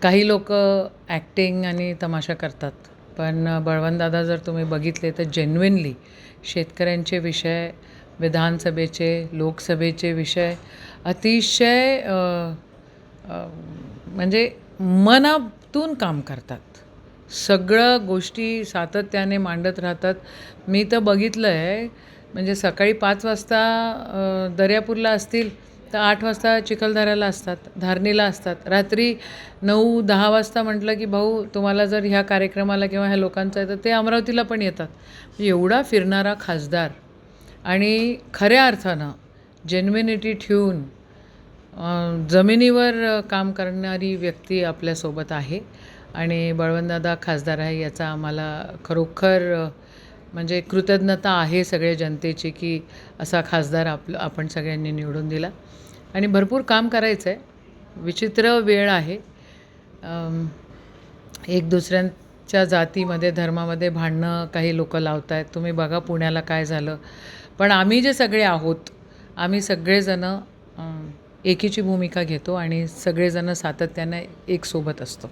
काही लोकं ॲक्टिंग आणि तमाशा करतात. पण बळवंतदादा जर तुम्ही बघितले तर जेन्युइनली शेतकऱ्यांचे विषय, विधानसभेचे, लोकसभेचे विषय अतिशय अ, म्हणजे मनातून काम करतात. सगळं गोष्टी सातत्याने मांडत राहतात. मी तर बघितलं आहे, म्हणजे सकाळी 5 वाजता दर्यापूरला असतील, तर 8 वाजता चिखलदऱ्याला असतात, धारणीला असतात. रात्री 9-10 वाजता म्हटलं, की भाऊ तुम्हाला जर ह्या कार्यक्रमाला किंवा ह्या लोकांचं आहे, तर ते अमरावतीला पण येतात. एवढा फिरणारा खासदार आणि खऱ्या अर्थानं जेन्युइनिटी ठेवून जमिनीवर काम करणारी व्यक्ती आपल्यासोबत आहे आणि बळवंतदादा खासदार आहे याचा आम्हाला खरोखर म्हणजे कृतज्ञता आहे सगळ्या जनतेची, की असा खासदार आपण सगळ्यांनी निवडून दिला आणि भरपूर काम करायचं आहे. विचित्र वेळ आहे. एक दुसऱ्यांच्या जातीमध्ये, धर्मामध्ये भांडणं काही लोकं लावत आहेत. तुम्ही बघा पुण्याला काय झालं. पण आम्ही जे सगळे आहोत, आम्ही सगळेजणं एकीची भूमिका घेतो आणि सगळेजणं सातत्याने एक सोबत असतो.